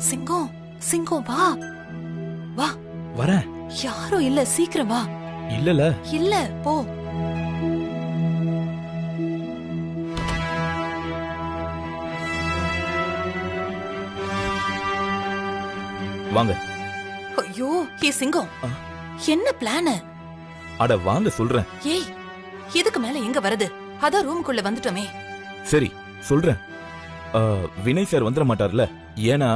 சிங்கம் சிங்கம் வா வா. வரேன். யாரும் இல்ல, சீக்கிரம் வா. இல்லல. இல்ல, போ. வாங்க. ஐயோ, ஏ சிங்கம், என்ன பிளான்? அட வாங்க சொல்றேன். ஏய், இதுக்கு மேல எங்க வரது? அதான் ரூமுக்குள்ள வந்துட்டோமே. சரி சொல்றேன். வினய் சார் வந்துட மாட்டார்ல, ஏன்னா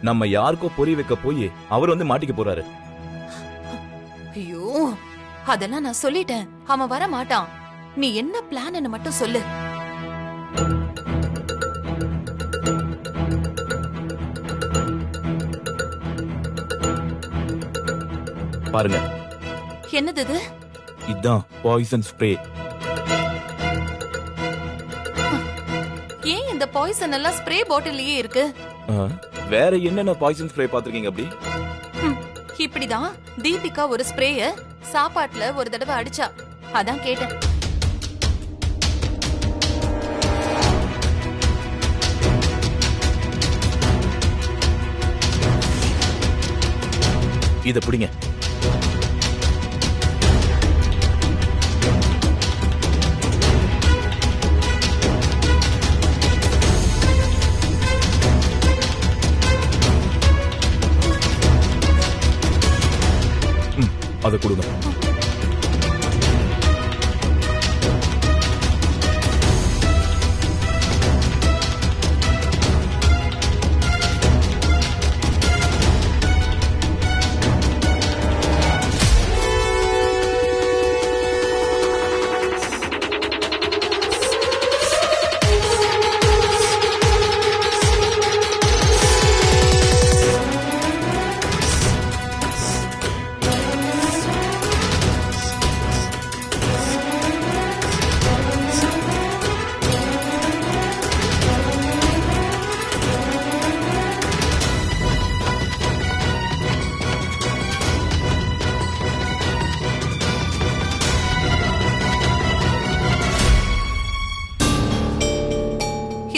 நம்ம யாருக்கோ பொறி வைக்க போய் அவர் வந்து மாட்டிக்க போறாரு. ஐயோ, அதெல்லாம் நான் சொல்லிட்டேன், அவன் வர மாட்டான். நீ என்ன பிளான் மட்டும் சொல்லு. பாருங்க. என்னது இது? இதான் பாய்சன் ஸ்ப்ரே. ஏன் இந்த பாய்சன் எல்லாம் ஸ்ப்ரே பாட்டில்லயே இருக்கு? வேற என்னென்ன பாய்சன் ஸ்ப்ரே பாத்துருக்கீங்க அப்படி? இப்படிதான் தீபிகா ஒரு ஸ்ப்ரேய சாப்பாட்டுல ஒரு தடவை அடிச்சா, அதான் கேட்டேன். இத பிடிங்க. அதை கொடுங்க.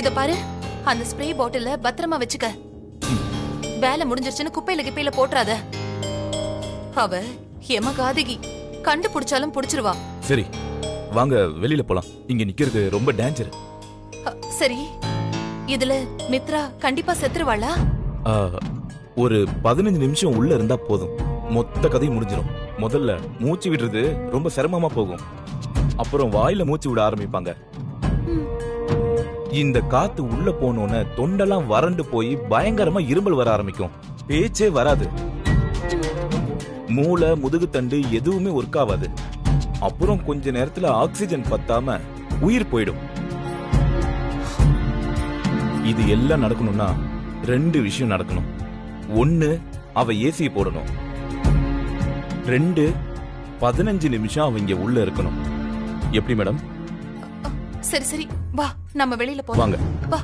இத பாரு, அந்த ஸ்ப்ரே பாட்டில பத்திரமா வச்சுக்க. வேலை முடிஞ்சிருச்சுன்னு குப்பையில கிப்பையில போட்டுறாத. அவ எமகாதகி, கண்டுபிடிச்சாலும் புடிச்சிருவா. சரி வாங்க வெளியில போலாம், இங்க நிக்கிறது ரொம்ப டேஞ்சர். சரி, இதுல மித்ரா கண்டிப்பா செத்துருவாளா? ஒரு 15 நிமிஷம் உள்ள இருந்தா போதும், மொத்த கதையும் முடிஞ்சிடும். முதல்ல மூச்சு விடுறது ரொம்ப சிரமமா போகும், அப்புறம் வாயில மூச்சு விட ஆரம்பிப்பாங்க. இந்த காத்து உள்ள போனோன்னு தொண்டெல்லாம் வறண்டு போய் பயங்கரமா இருமல் வர ஆரம்பிக்கும், பேச்சே வராது, மூளை முதுகுத்தண்டு எதுவுமே ஒர்க் ஆகாது. அப்புறம் கொஞ்ச நேரத்துல ஆக்சிஜன் பத்தாம உயிர் போயிடும். இது எல்லாம் நடக்கணும்னா 2 விஷயம் நடக்கணும். 1, அவ ஏசி போடணும். 2, 15 நிமிஷம் அவ இங்க உள்ள இருக்கணும். எப்படி மேடம்? சரி சரி, வா நம்ம வெளியில போலாம். வாங்க. வா.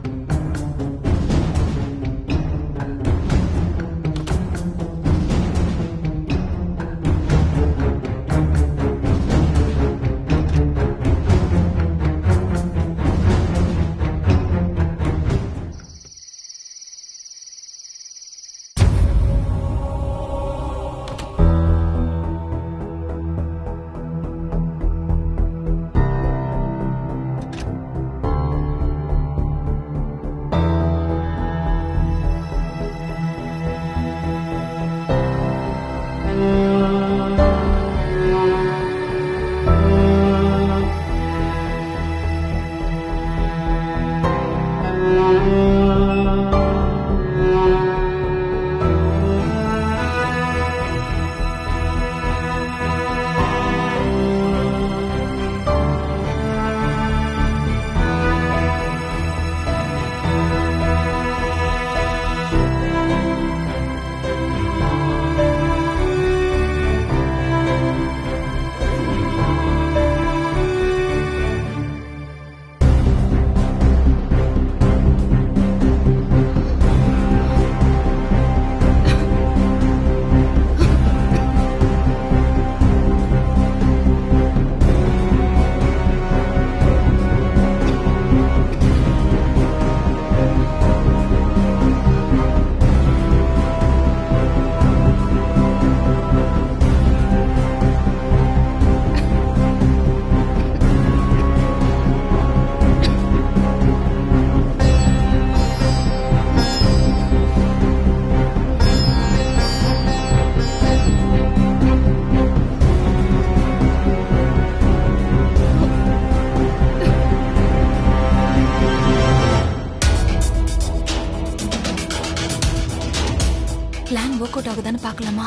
ஒர்க் அவுட் ஆகுதான்னு பார்க்கலாமா?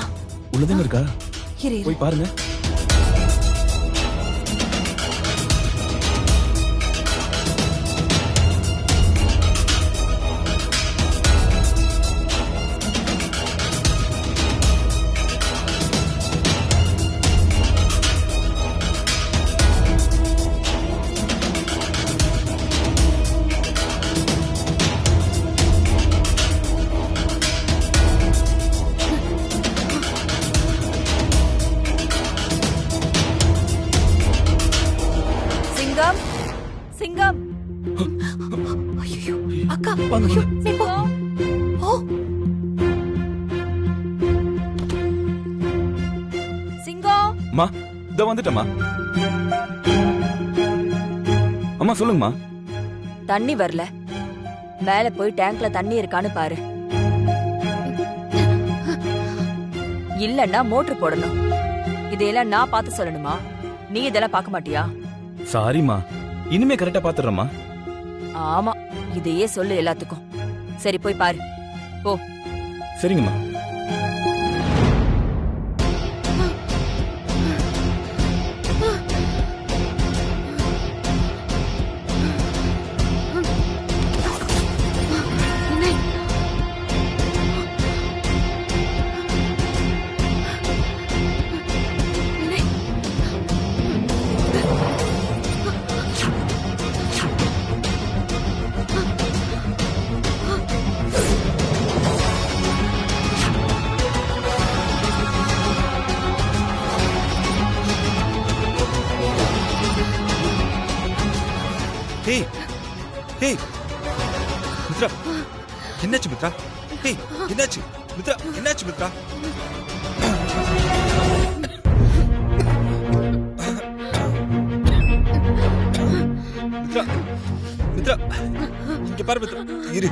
உள்ளதாங்க இருக்கா? இரு இரு. போய் பாருங்க. சிங்கம் சிங்கம் ஐயோ அக்கா, வாங்க, ஐயோ, வாங்க. நீ போ. ஓ, சிங்கம் அம்மா இதோ வந்துட்டேம்மா. அம்மா சொல்லுங்கம்மா. தண்ணி வரல, மேல போய் டேங்க்ல தண்ணி இருக்கான்னு பாரு. இல்லன்னா மோட்டர் போடணும். இதையெல்லாம் நான் பார்த்து சொல்லணுமா? நீ இதெல்லாம் பார்க்க மாட்டியா? சாரிம்மா, இனிமே கரெக்டா பாத்துறேம்மா. ஆமா, இதையே சொல்லு எல்லாத்துக்கும். சரி போய் பாரு போ. சரிங்கம்மா. ஹேய் ஹேய் மித்ரா, என்னாச்சு மித்ரா? ஹேய் என்னாச்சு மித்ரா? என்னாச்சு மித்ரா? மித்ரா மித்ரா, இங்க பாரு மித்ரா, இரு.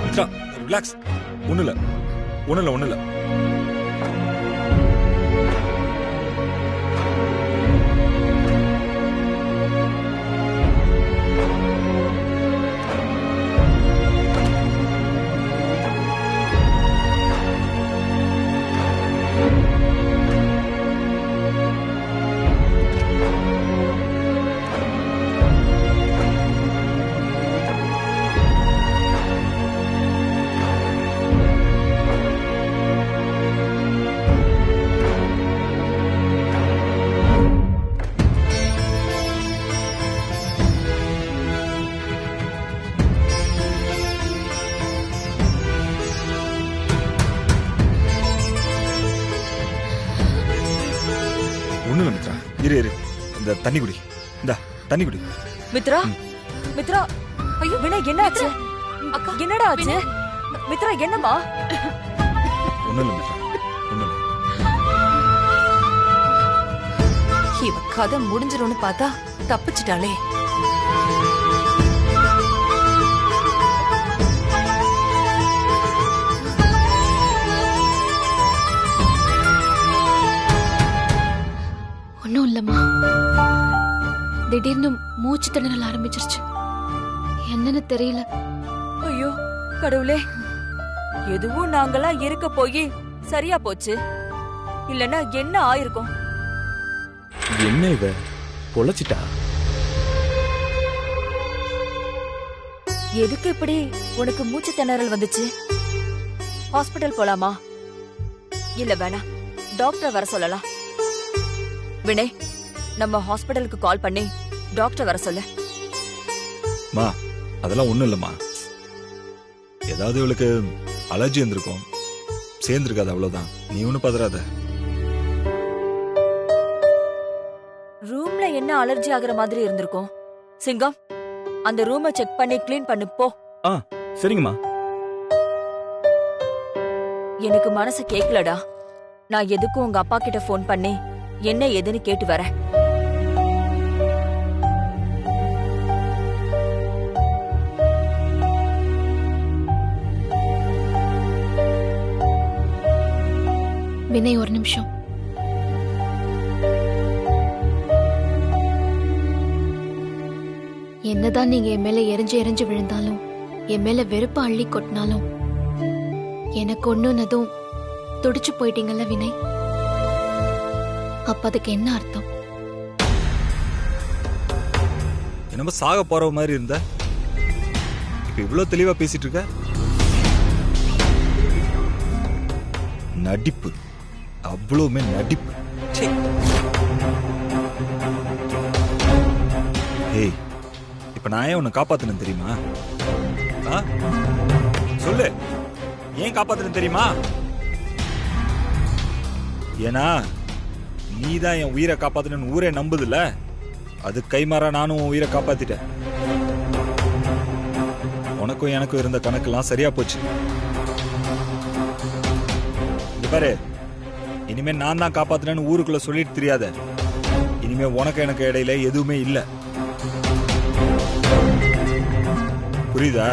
மித்ரா ரிலாக்ஸ், ஒண்ணுல ஒண்ணுல ஒண்ணுல. ஒண்ணுல மித்ரா, இரு இரு, இந்த தண்ணி குடி. இந்த தண்ணி குடி. மித்ரா மித்ரா, ஐயோ வினய் என்ன ஆச்சு? அக்கா, என்னடா ஆச்சு? மித்ரா என்னம்மா? ஒண்ணுல மித்ரா, ஒண்ணுல. இவ கதை முடிஞ்சிரும்னு பார்த்தா தப்பிச்சிட்டாளே. ஒன்னும் இல்லம்மா, திடீர்னு மூச்சு திணறல் ஆரம்பிச்சிருச்சு. என்னன்னு தெரியல. ஐயோ கடவுளே, எதுவும் நாங்கெல்லாம் இருக்க போய் சரியா போச்சு. இல்லன்னா என்ன ஆயிருக்கும்? என்ன இவ பொழைச்சிட்டா? எதுக்கு இப்படி உனக்கு மூச்சு திணறல் வந்துச்சு? ஹாஸ்பிடல் போலாமா? இல்ல வேணாம், டாக்டர் வர சொல்லலாம். வினய், நம்ம ஹாஸ்பிடலுக்கு கால் பண்ணி டாக்டர் வர சொல்லு. மா அதெல்லாம் ஒண்ணும் இல்லம்மா, ஏதாவது இவளுக்கு அலர்ஜி இருந்திருக்கும், சேர்ந்திருக்காது, அவ்வளவுதான். நீ ஒண்ணு பதறாத. ரூம்ல என்ன அலர்ஜி ஆகுற மாதிரி இருந்திருக்கும்? சிங்கம், அந்த ரூமை செக் பண்ணி க்ளீன் பண்ணு போ. சரிங்கம்மா. எனக்கு மனசு கேக்கலடா. நான் எதுக்கும் உங்க அப்பா கிட்ட ஃபோன் பண்ணி என்ன ஏதுன்னு கேட்டு வரேன். வினய் ஒரு நிமிஷம். என்னதான் நீங்க என் மேல எரிஞ்சு எரிஞ்சு விழுந்தாலும் என் மேல வெறுப்ப அள்ளி கொட்டினாலும் எனக்கு ஒண்ணுனதும் துடிச்சு போயிட்டீங்கல்ல வினய். அப்ப அதுக்கு என்ன அர்த்தம்? என்னமோ சாக போற மாதிரி இருந்த, இப்ப இவ்வளவு தெளிவா பேசிட்டு இருக்க. நடிப்பு, அவ்வளவுமே நடிப்பு. ச்சே. ஏய், இப்ப நான் ஏன் உன்னை காப்பாத்தினேன் தெரியுமா? ஆ? சொல்லு, ஏன் காப்பாத்தினேன் தெரியுமா? ஏன்னா நீதான் என் உயிரை காப்பாத்தினு ஊரே நம்புதுல, அது கைமாறா நானும் உன் உயிரை காப்பாத்திட்டேன். உனக்கும் எனக்கும் இருந்த கணக்கெல்லாம் சரியா போச்சு. இங்க பாரு, இனிமே நான் தான் காப்பாத்தினேன்னு ஊருக்குள்ள சொல்லிட்டு தெரியாத. இனிமே உனக்கு எனக்கு இடையில எதுவுமே இல்ல. புரியுதா?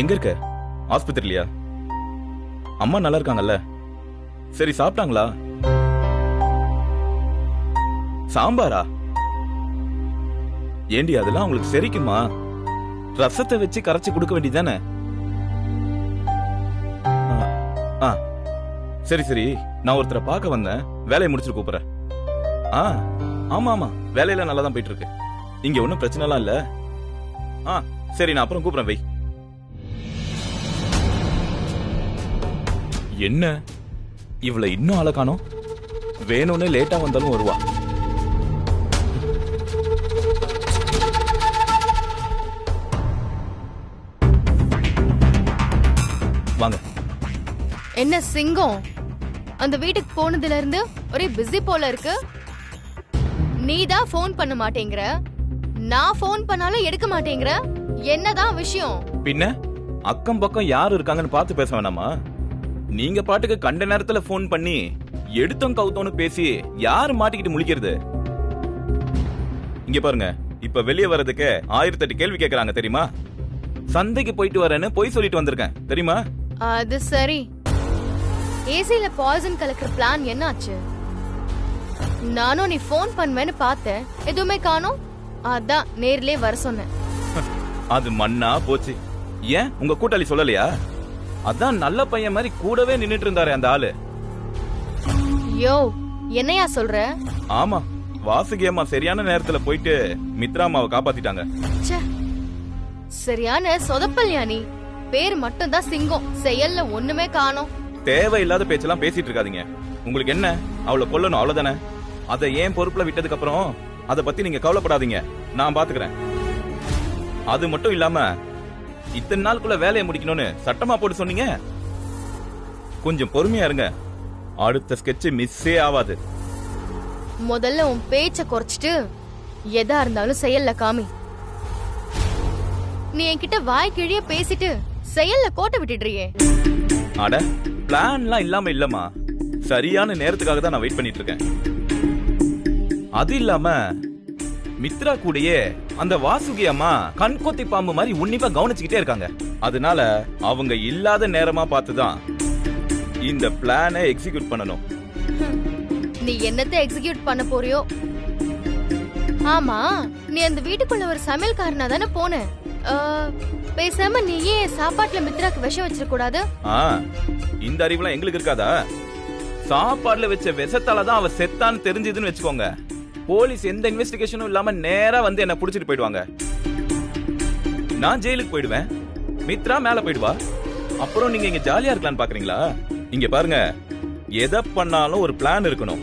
எங்க இருக்க? ஆஸ்பத்திரியிலயா? அம்மா நல்லா இருக்காங்கல்ல? சரி, சாப்பிட்டாங்களா? சாம்பாரா? ஏண்டி அதெல்லாம் உங்களுக்கு செரிக்குமா? ரசத்தை வச்சு கரைச்சு கொடுக்க வேண்டியதானே? சரி சரி, நான் ஒருத்தரை பார்க்க வந்தேன், வேலையை முடிச்சுட்டு கூப்பிடுறேன். ஆமா ஆமா, வேலையில நல்லா தான் போயிட்டு இருக்கு. இங்க ஒன்னும் பிரச்சனை எல்லாம் இல்ல. சரி, நான் அப்புறம் கூப்பிடுறேன், வை. என்ன இவள இன்னும் ஆள காணோம்? வேணும்னு லேட்டா வந்தாலும் வருவா. வாங்க. என்ன சிங்கம், அந்த வீட்டுக்கு போனதுல இருந்து ஒரே பிஸி போல இருக்கு. நீதான் போன் பண்ண மாட்டேங்கிற, நான் போன் பண்ணாலும் எடுக்க மாட்டேங்கிற. என்னதான் விஷயம்? பின்ன அக்கம் பக்கம் யாரு இருக்காங்கன்னு பார்த்து பேச வேணாமா? நீங்க பாட்டுக்கு கண்ட நேரத்துல போன் பண்ணி எடுத்தோம் கவுத்தோன்னு பேசி யாரு மாட்டிக்கிட்டு முழிக்கிறது? இங்க பாருங்க, இப்ப வெளியே வர்றதுக்கு 1008 கேள்வி கேக்குறாங்க தெரியுமா? சந்தைக்கு போயிட்டு வரேன்னு போய் சொல்லிட்டு வந்திருக்கேன் தெரியுமா? அது சரி, ஏசில பாய்சன் கலக்கிற பிளான் என்ன ஆச்சு? நானும் நீ போன் பண்ணுவேன்னு பார்த்தேன், எதுவுமே காணோம். அதான் நேர்லயே வர சொன்னேன். அது மண்ணா போச்சு. ஏன் உங்க கூட்டாளி சொல்லலையா? அதான் நல்ல பையன் மாதிரி கூடவே நின்னுட்டு இருந்தாரு அந்த ஆளு. யோ, என்னையா சொல்ற? ஆமா, வாசுகி அம்மா சரியான நேரத்துல போயிட்டு மித்ரா அம்மாவை காப்பாத்திட்டாங்க. ச்சே, சரியான சொதப்பல்யா நீ. பேர் மட்டும் தான் சிங்கம், செயல்ல ஒண்ணுமே காணோம். தேவையில்லாத பேச்செல்லாம் பேசிட்டு இருக்காதீங்க. உங்களுக்கு என்ன, அவளை கொல்லணும் அவ்வளவுதானே? அதை ஏன் பொறுப்புல விட்டதுக்கு அப்புறம் அதை பத்தி நீங்க கவலைப்படாதீங்க, நான் பாத்துக்கிறேன். அது மட்டும் இல்லாம இத்தனை நாளுக்குள்ள வேலையை முடிக்கணும்னு சட்டமா போட்டு சொன்னீங்க. கொஞ்சம் பொறுமையா இருங்க, அடுத்த ஸ்கெட்ச் மிஸ்ஸே ஆகாது. முதல்ல உன் பேச்ச குறைச்சிட்டு எதா இருந்தாலும் செயல்ல காமி. நீ என்கிட்ட வாய் கிழிய பேசிட்டு செயல்ல கோட்டை விட்டுடுறியே. அட, பிளான்லாம் இல்லாம இல்லம்மா, சரியான நேரத்துக்காக தான் நான் வெயிட் பண்ணிட்டு இருக்கேன். அது இல்லாம மித்ரா கூடயே அந்த வாசுகி அம்மா கண்கொத்தி பாம்பு மாதிரி உன்னிப்பா கவனிச்சுக்கிட்டே இருக்காங்க. அதனால அவங்க இல்லாத நேரமா பார்த்துதான் இந்த பிளானை எக்ஸிக்யூட் பண்ணணும். நீ என்னத்தை எக்ஸிக்யூட் பண்ண போறியோ? ஆமா, நீ அந்த வீட்டுக்குள்ள ஒரு சமையல்காரனா தானே போன. பேசாம நீ ஏன் சாப்பாட்டுல மித்ராக்கு விஷம் வச்சிட கூடாது? இந்த அறிவுலாம் எங்களுக்கு இருக்காதா? சாப்பாடுல வச்ச விஷத்தால தான் அவ செத்தான்னு தெரிஞ்சதுன்னு வச்சுக்கோங்க, போலீஸ் எந்த இன்வெஸ்டிகேஷனும் இல்லாம நேரா வந்து என்ன புடிச்சிட்டு போயிடுவாங்க. நான் ஜெயிலுக்கு போயிடுவேன், மித்ரா மேல போயிடுவா. அப்புறம் நீங்க இங்க ஜாலியா இருக்கலாம்னு பாக்குறீங்களா? இங்க பாருங்க, எதை பண்ணாலும் ஒரு பிளான் இருக்கணும்.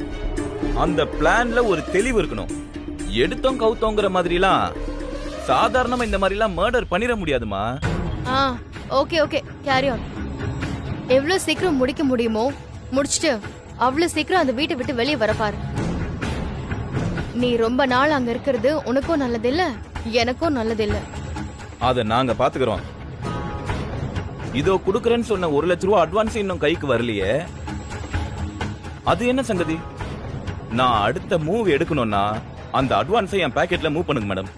அந்த பிளான்ல ஒரு தெளிவு இருக்கணும். எடுத்தோம் கவுத்தோங்கிற மாதிரிலாம் சாதாரணமா இந்த மாதிரிலாம் மர்டர் பண்ணிட முடியாதுமா. Okay okay, carry on. எவ்வளவு சீக்கிரம் முடிக்க முடியுமோ முடிச்சிட்டு அவ்வளவு சீக்கிரம் அந்த வீட்டை விட்டு வெளியே வர பாரு. நீ ரொம்ப நாள் அங்க இருக்கிறது உனக்கும் நல்லது இல்ல, எனக்கும் நல்லது இல்ல. அத நாங்க பாத்துக்கிறோம். இதோ குடுக்கறேன்னு சொன்ன 1 லட்ச ரூபா அட்வான்ஸ் இன்னும் கைக்கு வரலையே, அது என்ன சங்கதி? நான் அடுத்த மூவ் எடுக்கணும்னா அந்த அட்வான்ஸை என் பாக்கெட்ல மூவ் பண்ணுங்க மேடம்.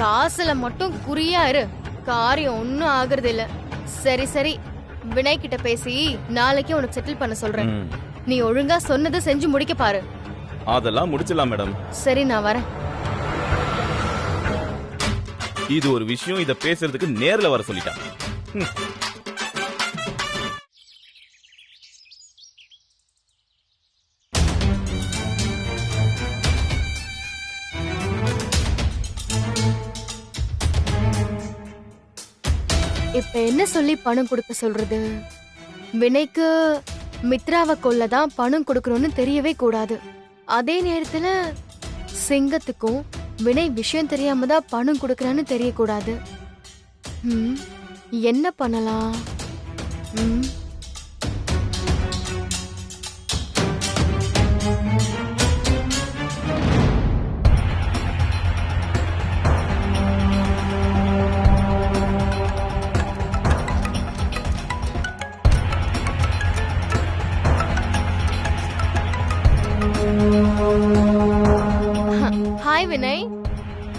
காசுல மட்டும் குறியா இரு, காரியம் ஒன்னும் ஆகுறது இல்ல. சரி சரி, வினய் கிட்ட பேசி நாளைக்கு உனக்கு செட்டில் பண்ண சொல்றேன். ம். நீ ஒழுங்கா சொன்னதை செஞ்சு முடிக்க பாரு. அதெல்லாம் முடிச்சிடலாம் மேடம். சரி, நான் வரேன். இது ஒரு விஷயம், இத பேசுறதுக்கு நேர்ல வர சொல்லிட்டான். ம். இப்ப என்ன சொல்லி பணம் கொடுக்க சொல்றது? வினைக்கு மித்ராவை கொல்லதான் பணம் கொடுக்கணும்னு தெரியவே கூடாது. அதே நேரத்துல சிங்கத்துக்கும் வினய் விஷயம் தெரியாம தான் பணம் கொடுக்கறான்னு தெரியக்கூடாது. என்ன பண்ணலாம்? ம், ஹாய் வினய்.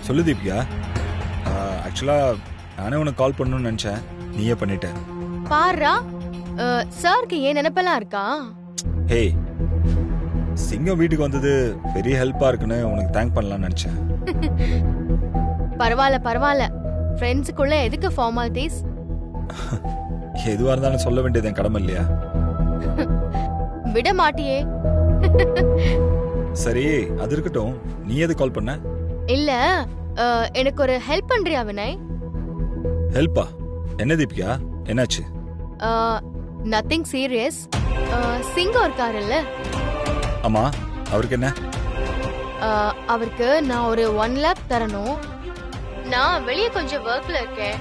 சொல்லு தீபிகா. ஆக்சுவலா நானே உனக்கு கால் பண்ணணும்னு நினைச்சேன், நீயே பண்ணிட்ட. பாருடா, சாருக்கு ஏன் நினைப்பெல்லாம் இருக்கா? ஹே, சிங்கம் வீட்டுக்கு வந்தது பெரிய ஹெல்ப்பா இருக்குன்னு உனக்கு தேங்க் பண்ணலாம்னு நினைச்சேன். பரவாயில்ல பரவாயில்ல, ஃப்ரெண்ட்ஸுக்குள்ள எதுக்கு ஃபார்மாலிட்டிஸ்? எதுவா இருந்தாலும் சொல்ல வேண்டியது என் கடமை இல்லையா? விட மாட்டியே. சரி, அது இருக்கட்டும். நீ எது கால் பண்ண? இல்ல, எனக்கு ஒரு ஹெல்ப் பண்றியா வினய்? ஹெல்ப்பா? என்ன தீபிகா, என்னாச்சு? Nothing serious. சிங்கம் இருக்காருல்ல, ஆமா, அவருக்கு என்ன? அவருக்கு நான் ஒரு 1 lakh தரணும். நான் வெளியே கொஞ்சம் ஒர்க்ல இருக்கேன்.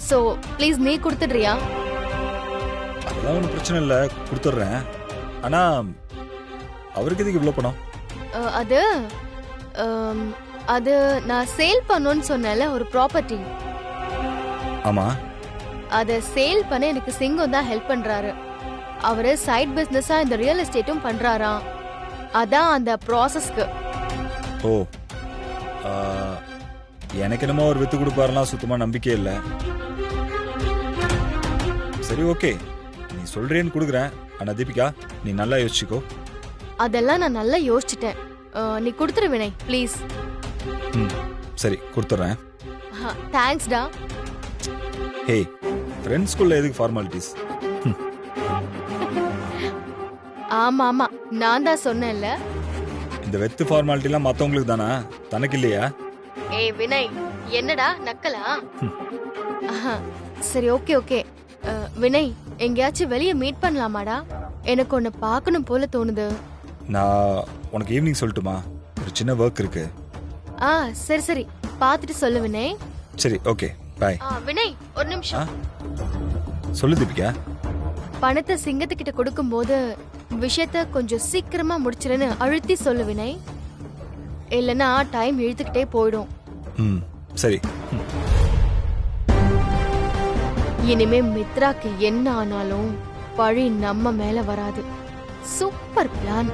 சோ ப்ளீஸ் நீ கொடுத்துடுறியா? அதெல்லாம் ஒன்றும் பிரச்சனை இல்லை, கொடுத்துட்றேன். ஆனா அவருக்கு எதுக்கு இவ்வளோ பணம்? அது அது நான் சேல் பண்ணணும்னு சொன்னேன்ல, ஒரு ப்ராப்பர்ட்டி. ஆமா, அத சேல் பண்ண எனக்கு சிங்கம் தான் ஹெல்ப் பண்றாரு. அவரு சைட் பிசினஸா இந்த ரியல் எஸ்டேட்டும் பண்றாராம். அதான் அந்த ப்ராசஸ்க்கு. ஓ, எனக்கு என்னமோ அவர் வித்து கொடுப்பாருலாம் சுத்தமா நம்பிக்கை இல்லை. சரி, ஓகே, நீ சொல்றேன்னு கொடுக்குறேன். ஆனா தீபிகா, நீ நல்லா யோசிச்சுக்கோ. அதெல்லாம் நான் நல்லா யோசிச்சிட்டேன். நீ கொடுத்துரு வினய் ப்ளீஸ். ம், சரி, கொடுத்துட்றேன். தேங்க்ஸ்டா. ஹே, ஃப்ரெண்ட்ஸ்குள்ள எதுக்கு ஃபார்மாலிட்டிஸ்? ஆமா ஆமா, நான் தான் சொன்னேன்ல. இந்த வெத்து ஃபார்மாலிட்டிலாம் மற்றவங்களுக்கு தானா, தனக்கு இல்லையா? ஏய் வினய், என்னடா நக்கலா? சரி, ஓகே ஓகே. வினய், எங்கேயாச்சும் வெளியே மீட் பண்ணலாமாடா? எனக்கு ஒன்னு பார்க்கணும் போல தோணுது. நான் உனக்கு ஈவினிங் சொல்லட்டுமா? ஒரு சின்ன ஒர்க் இருக்கு. சரி சரி, பார்த்துட்டு சொல்லு வினய். சரி, ஓகே, பை. வினய், ஒரு நிமிஷம். சொல்லு தீபிகா. பணத்தை சிங்கத்துக்கிட்ட கொடுக்கும்போது விஷயத்த கொஞ்சம் சீக்கிரமா முடிச்சிருன்னு அழுத்தி சொல்லு வினய். இல்லைன்னா டைம் இழுத்துக்கிட்டே போயிடும். ம், சரி. இனிமே மித்ராக்கு என்ன ஆனாலும் பழி நம்ம மேல வராது. Super plan.